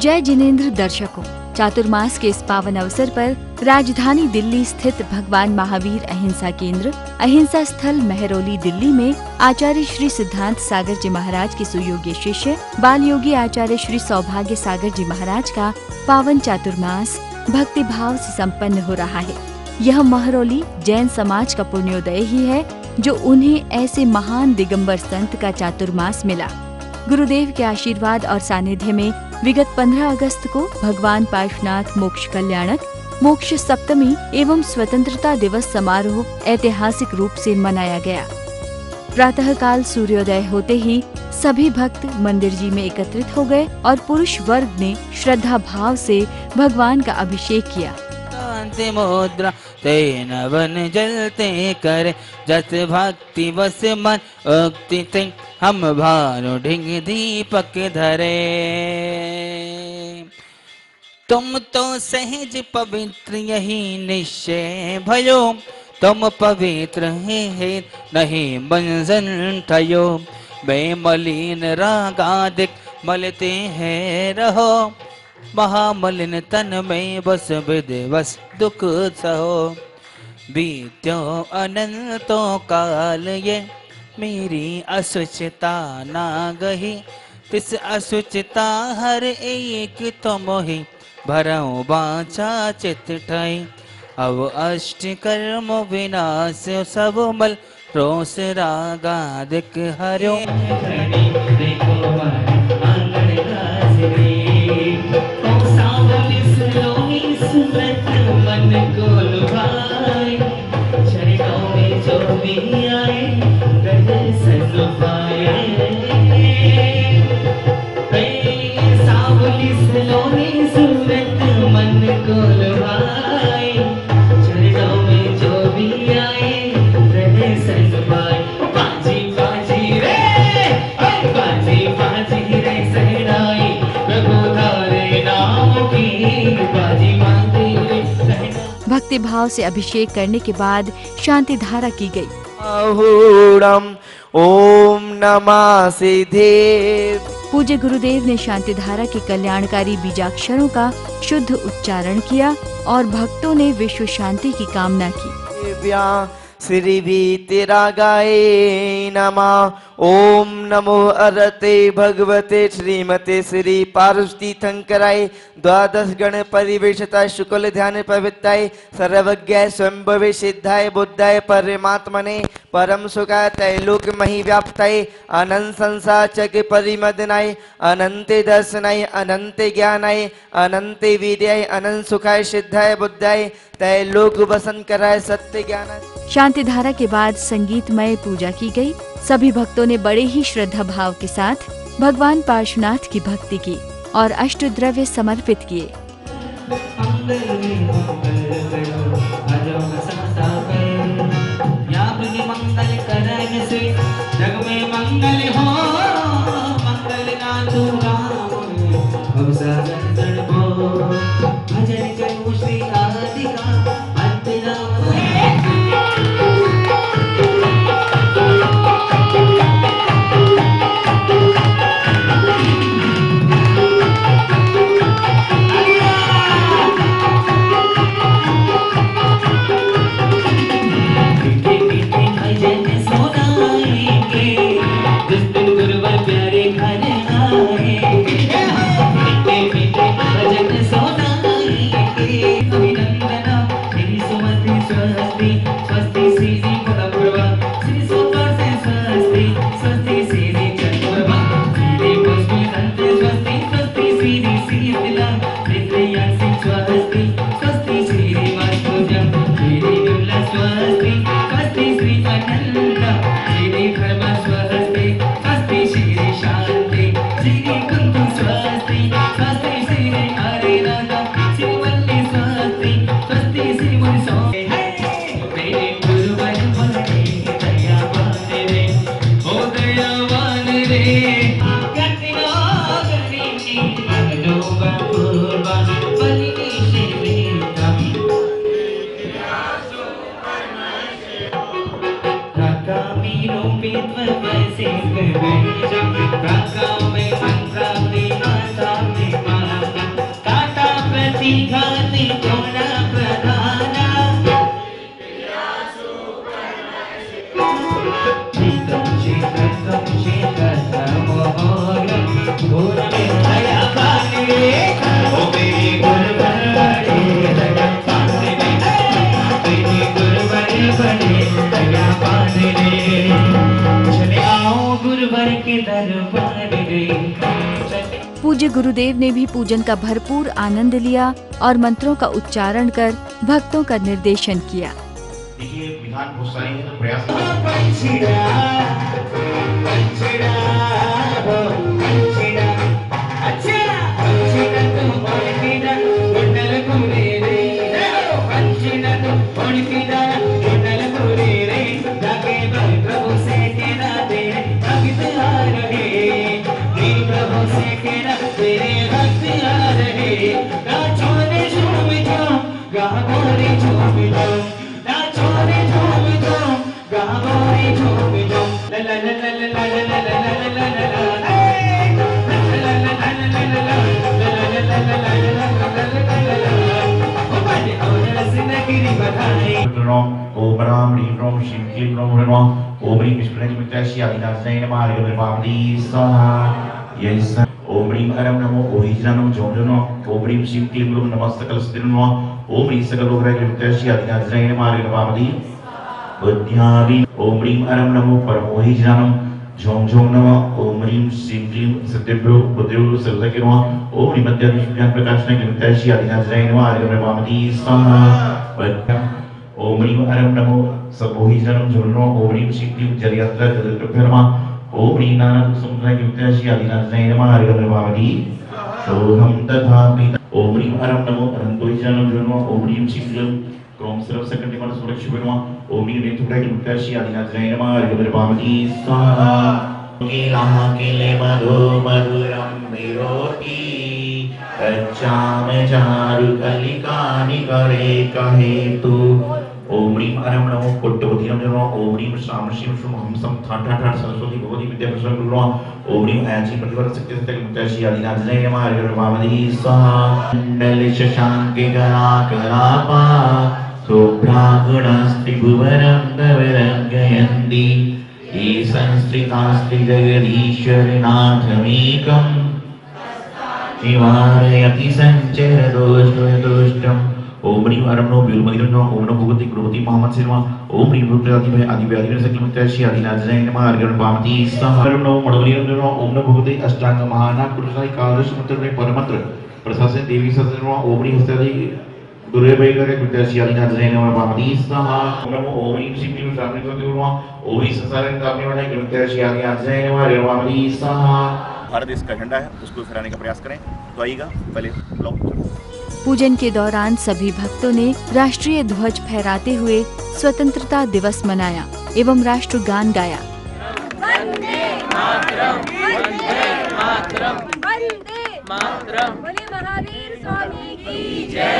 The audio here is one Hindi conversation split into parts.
जय जिनेंद्र दर्शकों, चातुर्मास के इस पावन अवसर पर राजधानी दिल्ली स्थित भगवान महावीर अहिंसा केंद्र, अहिंसा स्थल महरौली दिल्ली में आचार्य श्री सिद्धांत सागर जी महाराज के सुयोग्य शिष्य बाल योगी आचार्य श्री सौभाग्य सागर जी महाराज का पावन चातुर्मास भक्ति भाव से संपन्न हो रहा है। यह महरौली जैन समाज का पुण्योदय ही है जो उन्हें ऐसे महान दिगंबर संत का चातुर्मास मिला। गुरुदेव के आशीर्वाद और सानिध्य में विगत 15 अगस्त को भगवान पार्श्वनाथ मोक्ष कल्याणक मोक्ष सप्तमी एवं स्वतंत्रता दिवस समारोह ऐतिहासिक रूप से मनाया गया। प्रातः काल सूर्योदय होते ही सभी भक्त मंदिर जी में एकत्रित हो गए और पुरुष वर्ग ने श्रद्धा भाव से भगवान का अभिषेक किया। मुद्रा तेन वन जलते करे जस भक्ति बस मन उक्ति ते हम भानु ढिंग दीपक धरे। तुम तो सहज पवित्र यही निश्चय भयो, तुम पवित्र है नहीं बंधन ठयो। बेमलिन रागादिक मलते हैं रहो, महामलिन तन में बस विधिवस दुख सहो। बीत्यो अनंतो काल ये मेरी असुचिता ना गही, तिस असुचिता हर एक तुम ही भरऊ बाचा चित ठाई। अब अष्ट कर्म विनाश सब मल रोष रागादिक हर्यो। मन को लुभाए चरणों में जो भी आए दर्शन पाए। सावली सलोनी सूरत मन को लुभाए चरणों में जो भी आए दर्शन पाए। बाजी बाजी रे बाजी बाजी रे सहनाई प्रभु धारे नाम की बाजी। भक्ति भाव से अभिषेक करने के बाद शांति धारा की गई। आहूणम ओम नमः सिद्धे। पूज्य गुरुदेव ने शांति धारा के कल्याणकारी बीजाक्षरों का शुद्ध उच्चारण किया और भक्तों ने विश्व शांति की कामना की। श्री वीतरागाय नमः। ओम नमो अरते भगवते श्रीमते श्री पार्वती थंकराय। द्वादश गण परिवेशता शुक्ल ध्यान पवित्राय सर्वज्ञाय स्वयंभवे सिद्धाय बुद्धाय परमात्मने परम सुखाय त्रैलोक मही व्याप्ताय अनंत संसार चक्र परिमदनाय अनंते दर्शनाय अनंते ज्ञानाय अनंते वीर्याय अनंत सुखाय सिद्धाय बुद्धाय त्रैलोक वसन कराय सत्य ज्ञान। शांति धारा के बाद संगीतमय पूजा की गई। सभी भक्तों ने बड़े ही श्रद्धा भाव के साथ भगवान पार्श्वनाथ की भक्ति की और अष्ट द्रव्य समर्पित किए। Raka घाति गुण प्रधाना शीतम शीतम शीतम मोहन गुण में दया पाने ओ मेरे गुरुवर बड़े दया पाने मेरे गुरुवर बड़े दया पाने चले आओ गुरुवर के दरबार रे। पूज्य गुरुदेव ने भी पूजन का भरपूर आनंद लिया और मंत्रों का उच्चारण कर भक्तों का निर्देशन किया। देखिए विधान बहुत सारी है तो प्रयास ओम राम ह्रीं ह्रों श्रीं क्लीं ह्रों ह्रीं ओम ह्रीं विष्णुपति आदिनाथाय नमः हरिर्वामदी स्वाहा यस ओम ह्रीं अरं नमो ओहिजनम जोजनो ओम ह्रीं श्रीं क्लीं ह्रों नमः सकल सिद्धिर्नो ओम ह्रीं सकल लोकराज्यपति आदिनाथाय नमः हरिर्वामदी बुद्ध्यावि ओम ह्रीं अरं नमो परमोहिजनम झों झों नमः ओम ह्रीं श्रीं क्लीं सत्यभ्यो बुद्धिर्भ्यो सर्वज्ञ नमः ओम ह्रीं मध्यादिज्ञान प्रकाशने गणपति आदिनाथाय नमः हरिर्वामदी स्वाहा ओम ह्रीं अरं नमो सबोहिजनम झुर्नो ओम ह्रीं श्रीं क्लीं जलयात्रा जलप्रभ्यो नमः ओम ह्रीं नानाद समुद्राय गणपति आदिनाथाय नमः हरिर्वामदी सोहम तथापि ओम ह्रीं अरं नमो अनंतोहिजनम झुर्नो ओम ह्रीं श्रीं क्लीं क्रोम सर्व सकल मन सुरक्षित नमः ओम ह्रीं नेत्रुडाय गणपति आदिनाथाय नमः हरिर्वामदी स्वाहा केले मधु मधुरम विरोति कच्चाम चारु कलिकानि करे कहे तू ओम ह्रीं अरं नमो कोट्टवतीरं नमः ओम ह्रीं श्राम श्रीं शुम हम सम ठाठ ठाठ सरस्वती भगवती विद्या प्रसन्न नमः ओम ह्रीं ऐची प्रतिवर शक्ति सत्य मुक्ताशी आदिनाथाय नमः हरिर्वामदी स्वाहा मंडल शशांके गणाकरापा शुभ्रागुणस्त्रिभुवनं दवरङ्गयन्ति ये संस्कृतास्ति जगदीश्वरनाथमेकम् निवारयति संचरदोषदुष्टम् ओम ह्रीं अरं नमो बिल्वमदिरं नमः ओम नमो भगवती गुरुवती मोहम्मद से नमः ओम ह्रीं रुद्रादिभय आदिव्याधिन सकलमुक्ताशी आदिनाथाय नमः हरिर्वामदी स्वाहा ओम नमो मणिवलीरं नमः ओम नमो भगवती अष्टांग महानाग पुरुषाय एकादश मंत्र में परमंत्र प्रशासन देवी सहस्र नमः ओम ह्रीं हस्तादि गुरुदेव करे गणपति आदिनाथाय नमः हरिर्वामदी स्वाहा ओम नमो ओम ह्रीं श्रीं क्लीं सामने नमः ओम ह्रीं संसारन कामने वाले गणपति आदिनाथाय नमः हरिर्वामदी स्वाहा। भारत देश का झंडा है उसको फहराने का प्रयास करें तो आइएगा पहले ब्लॉक। पूजन के दौरान सभी भक्तों ने राष्ट्रीय ध्वज फहराते हुए स्वतंत्रता दिवस मनाया एवं राष्ट्रगान गाया। वंदे मातरम, वंदे मातरम, वंदे मातरम, बोले महावीर स्वामी की जय।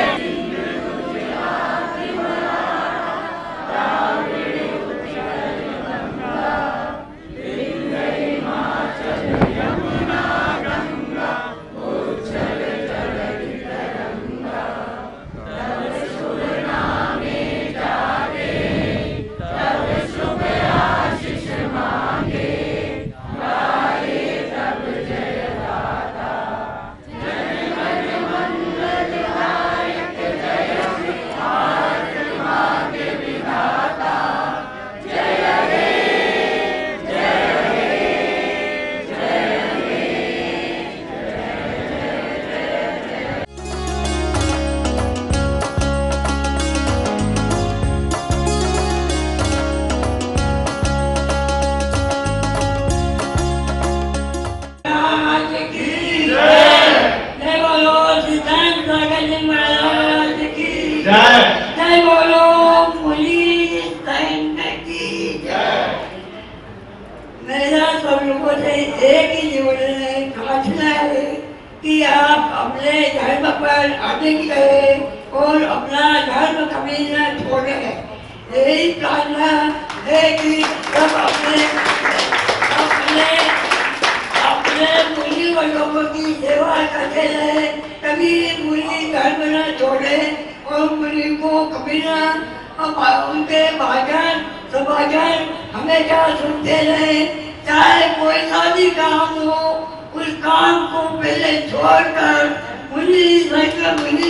मेरा सब लोगों से एक ही निवेदन प्रार्थना है कि आप अपने धर्म पर अडिग रहे और अपना धर्म कभी न छोड़े। यही प्रार्थना है कि सब अपने अपने अपने मूल्यों लोगों की सेवा करते रहे, कभी मुनि धर्म न छोड़े और मुनि को कभी न उनके भाषण सुभाषण हमेशा सुनते रहे। चाहे कोई शादी काम हो, उस काम को पहले छोड़कर मुनि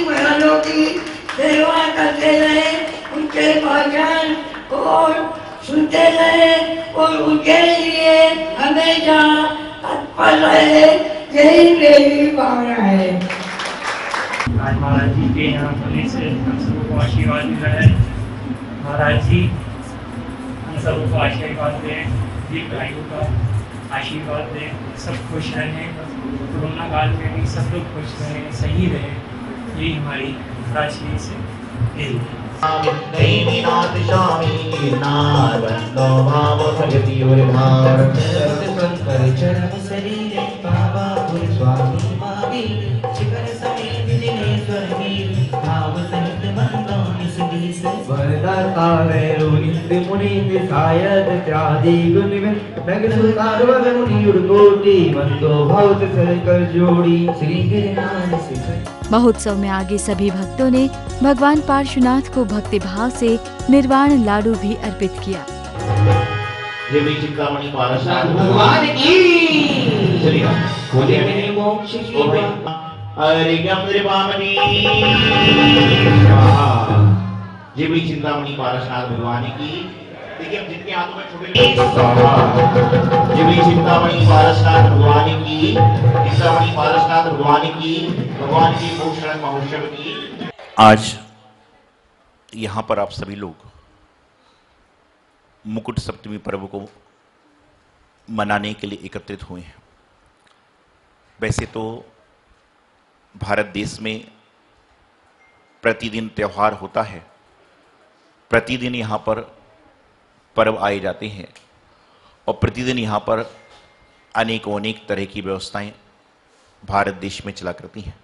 महाराजों की सेवा करते रहे, उनके भाषण और सुनते रहे और उनके लिए हमेशा तत्पर रहे। यही मेरी भावना है। आज महाराज जी के यहाँ होने से हम सबको आशीर्वाद मिला है। महाराज जी हम सबको आशीर्वाद दें, दीर्घायु का आशीर्वाद दें, सब खुश रहें, कोरोना काल में भी सब लोग खुश रहें, सही रहें, यही हमारी महाराज जी से यही है। देवीनाथ स्वामी नारदो भाव भगति और भाव शंकर चरण शरीर बाबा गुरु स्वामी मावी शिखर समेत दिनेश्वर की भाव सहित बंदो निस बीस वरदाता वैरो नित्य मुनि सायद त्यादि गुण में नगर सुतार वग मुनि उर्गोटी बंदो भाव शंकर जोड़ी श्री गिरिनाथ शिखर। महोत्सव में आगे सभी भक्तों ने भगवान पार्श्वनाथ को भक्तिभाव से निर्वाण लाडू भी अर्पित किया। देवी चिंतामणि पार्श्वनाथ भगवान की श्री खोले में मोक्ष शिवा हरि गंधर्वामणि देवी चिंतामणि पार्श्वनाथ भगवान की। देखिए हम जिनके हाथों में छोटे देवी चिंतामणि पार्श्वनाथ भगवान की, चिंतामणि पार्श्वनाथ भगवान की, भगवान की भूषण महोत्सव की। आज यहाँ पर आप सभी लोग मुकुट सप्तमी पर्व को मनाने के लिए एकत्रित हुए हैं। वैसे तो भारत देश में प्रतिदिन त्यौहार होता है, प्रतिदिन यहाँ पर पर्व आए जाते हैं और प्रतिदिन यहाँ पर अनेकों अनेक तरह की व्यवस्थाएं भारत देश में चला करती हैं।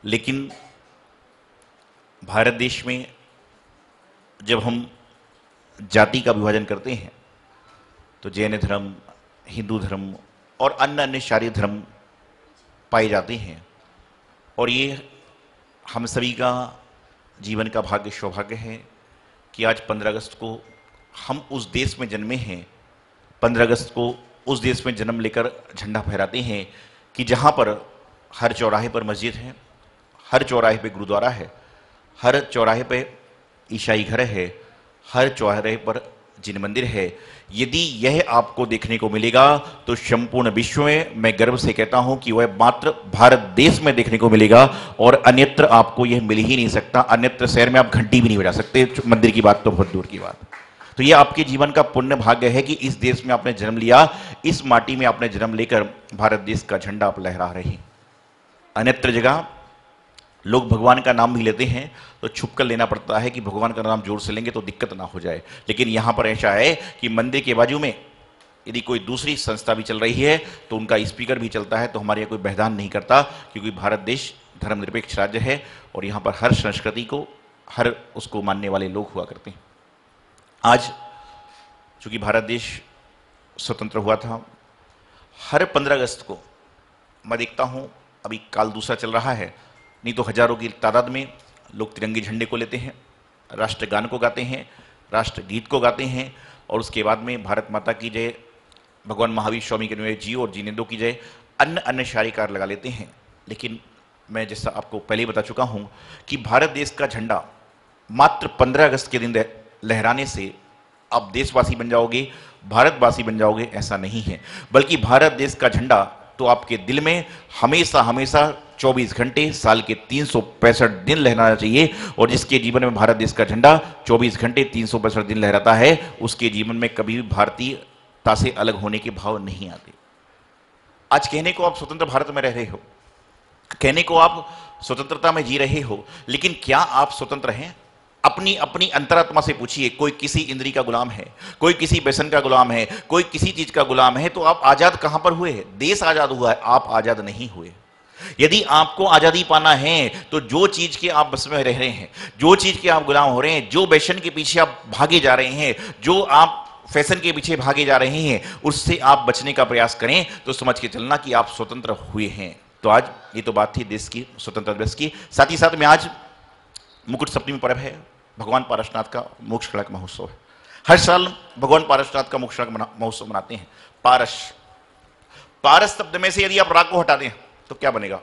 लेकिन भारत देश में जब हम जाति का विभाजन करते हैं तो जैन धर्म, हिंदू धर्म और अन्य अन्य शारीरिक धर्म पाए जाते हैं और ये हम सभी का जीवन का भाग्य सौभाग्य है कि आज 15 अगस्त को हम उस देश में जन्मे हैं, 15 अगस्त को उस देश में जन्म लेकर झंडा फहराते हैं कि जहाँ पर हर चौराहे पर मस्जिद है, हर चौराहे पे गुरुद्वारा है, हर चौराहे पे ईसाई घर है, हर चौराहे पर जिन मंदिर है। यदि यह आपको देखने को मिलेगा तो संपूर्ण विश्व में मैं गर्व से कहता हूं कि वह मात्र भारत देश में देखने को मिलेगा और अन्यत्र आपको यह मिल ही नहीं सकता। अन्यत्र शहर में आप घंटी भी नहीं बजा सकते, मंदिर की बात तो बहुत दूर की बात। तो यह आपके जीवन का पुण्य भाग्य है कि इस देश में आपने जन्म लिया, इस माटी में आपने जन्म लेकर भारत देश का झंडा आप लहरा रहे हैं। अन्यत्र जगह लोग भगवान का नाम भी लेते हैं तो छुप कर लेना पड़ता है कि भगवान का नाम जोर से लेंगे तो दिक्कत ना हो जाए। लेकिन यहाँ पर ऐसा है कि मंदिर के बाजू में यदि कोई दूसरी संस्था भी चल रही है तो उनका स्पीकर भी चलता है, तो हमारे यहाँ कोई बहदान नहीं करता, क्योंकि भारत देश धर्मनिरपेक्ष राज्य है और यहाँ पर हर संस्कृति को, हर उसको मानने वाले लोग हुआ करते हैं। आज चूँकि भारत देश स्वतंत्र हुआ था, हर 15 अगस्त को मैं देखता हूँ, अभी काल दूसरा चल रहा है, नहीं तो हजारों की तादाद में लोग तिरंगे झंडे को लेते हैं, राष्ट्रगान को गाते हैं, राष्ट्रगीत को गाते हैं और उसके बाद में भारत माता की जय, भगवान महावीर स्वामी के अनुयायी जी और जीनेंदो की जय, अन्य अन्य शायरी कार लगा लेते हैं। लेकिन मैं जैसा आपको पहले ही बता चुका हूँ कि भारत देश का झंडा मात्र 15 अगस्त के दिन लहराने से आप देशवासी बन जाओगे, भारतवासी बन जाओगे, ऐसा नहीं है। बल्कि भारत देश का झंडा तो आपके दिल में हमेशा हमेशा 24 घंटे साल के 365 दिन लहराना चाहिए। और जिसके जीवन में भारत देश का झंडा 24 घंटे 365 दिन लहराता है, उसके जीवन में कभी भी भारतीयता से अलग होने के भाव नहीं आते। आज कहने को आप स्वतंत्र भारत में रह रहे हो, कहने को आप स्वतंत्रता में जी रहे हो, लेकिन क्या आप स्वतंत्र हैं? अपनी अपनी अंतरात्मा से पूछिए। कोई किसी इंद्री का गुलाम है, कोई किसी व्यसन का गुलाम है, कोई किसी चीज का गुलाम है, तो आप आजाद कहां पर हुए? देश आजाद हुआ है, आप आजाद नहीं हुए। यदि आपको आजादी पाना है तो जो चीज के आप बस में रह रहे हैं, जो चीज के आप गुलाम हो रहे हैं, जो व्यसन के पीछे आप भागे जा रहे हैं, जो आप फैशन के पीछे भागे जा रहे हैं, उससे आप बचने का प्रयास करें तो समझ के चलना कि आप स्वतंत्र हुए हैं। तो आज ये तो बात थी देश की स्वतंत्रता दिवस की। साथ ही साथ में आज मुकुट सप्तमी पर्व है, भगवान पारसनाथ का मोक्ष खड़क महोत्सव है। हर साल भगवान पारसनाथ का मोक्ष खड़क महोत्सव मनाते हैं। पारस, पारस शब्द में से यदि आप रा को हटा दें तो क्या बनेगा?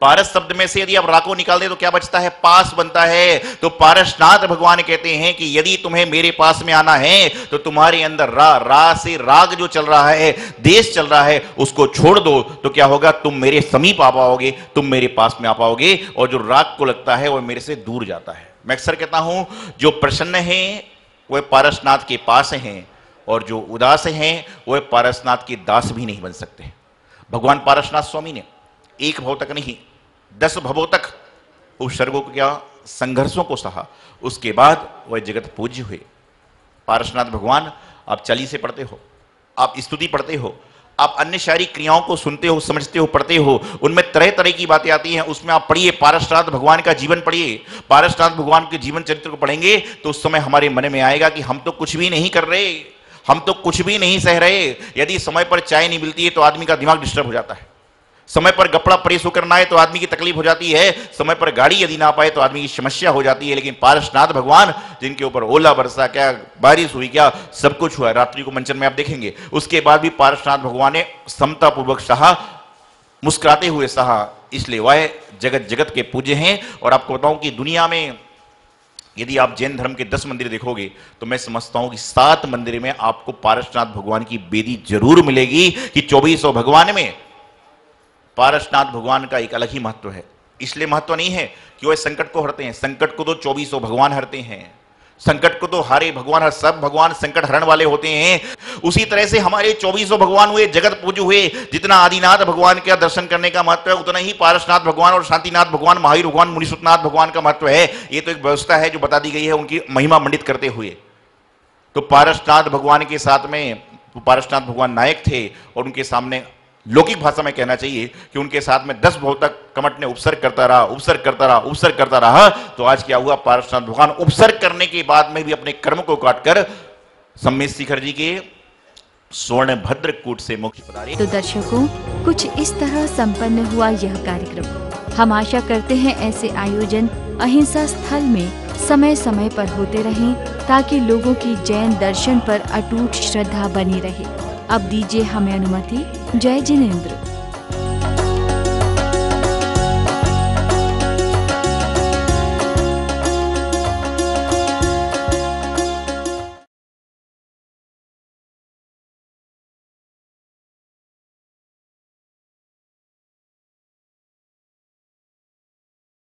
पारस शब्द में से यदि आप रा को निकाल दें तो क्या बचता है? पास बनता है। तो पारसनाथ भगवान कहते हैं कि यदि तुम्हें मेरे पास में आना है तो तुम्हारे अंदर रा से राग जो चल रहा है, देश चल रहा है, उसको छोड़ दो तो क्या होगा? तुम मेरे समीप आ पाओगे, तुम मेरे पास में आ पाओगे, और जो राग को लगता है वह मेरे से दूर जाता है। मैं अक्सर कहता हूं जो प्रसन्न है वह पारसनाथ के पास हैं, और जो उदास हैं वह पारसनाथ के दास भी नहीं बन सकते। भगवान पारसनाथ स्वामी ने एक भव तक नहीं 10 भवों तक उपसर्गों को क्या संघर्षों को सहा, उसके बाद वह जगत पूज्य हुए। पारसनाथ भगवान, आप चालीसे पढ़ते हो, आप स्तुति पढ़ते हो, आप अन्य शारीरिक क्रियाओं को सुनते हो, समझते हो, पढ़ते हो, उनमें तरह तरह की बातें आती हैं। उसमें आप पढ़िए, पारसनाथ भगवान का जीवन पढ़िए। पारसनाथ भगवान के जीवन चरित्र को पढ़ेंगे तो उस समय हमारे मन में आएगा कि हम तो कुछ भी नहीं कर रहे, हम तो कुछ भी नहीं सह रहे। यदि समय पर चाय नहीं मिलती है तो आदमी का दिमाग डिस्टर्ब हो जाता है, समय पर कपड़ा प्रेस करना है तो आदमी की तकलीफ हो जाती है, समय पर गाड़ी यदि ना पाए तो आदमी की समस्या हो जाती है। लेकिन पारसनाथ भगवान, जिनके ऊपर ओला बरसा, क्या बारिश हुई, क्या सब कुछ हुआ, रात्रि को मंचन में आप देखेंगे, उसके बाद भी पारसनाथ भगवान ने समता पूर्वक सहा, मुस्कुराते हुए सहा, इसलिए वह जगत जगत के पूज्य हैं। और आपको बताऊं कि दुनिया में यदि आप जैन धर्म के 10 मंदिर देखोगे तो मैं समझता हूं कि 7 मंदिर में आपको पारसनाथ भगवान की बेदी जरूर मिलेगी कि 2400 भगवान में पारसनाथ भगवान का एक अलग ही महत्व है। इसलिए महत्व नहीं है कि वह संकट को हरते हैं, संकट को तो 2400 भगवान हरते हैं, संकट को तो हारे भगवान, हर सब भगवान संकट हरण वाले होते हैं। उसी तरह से हमारे 2400 भगवान हुए, जगत पूज्य हुए। जितना आदिनाथ भगवान का दर्शन करने का महत्व है, उतना ही पारसनाथ भगवान और शांतिनाथ भगवान, महावीर भगवान, मुनिसुतनाथ भगवान का महत्व है। ये तो एक व्यवस्था है जो बता दी गई है उनकी महिमा मंडित करते हुए। तो पारसनाथ भगवान के साथ में पारसनाथ भगवान नायक थे, और उनके सामने लौकिक भाषा में कहना चाहिए कि उनके साथ में 10 भव तक कमट ने उपसर्ग करता रहा, उपसर्ग करता रहा, उपसर्ग करता रहा। तो आज क्या हुआ? पारसनाथ भगवान उपसर्ग करने के बाद में भी अपने कर्म को काटकर सम्मेद शिखर जी के स्वर्ण भद्र कूट से मोक्ष पधारे। तो दर्शकों, कुछ इस तरह संपन्न हुआ यह कार्यक्रम। हम आशा करते हैं ऐसे आयोजन अहिंसा स्थल में समय समय पर होते रहें, ताकि लोगों की जैन दर्शन पर अटूट श्रद्धा बनी रहे। अब दीजिए हमें अनुमति। जय जिनेंद्र।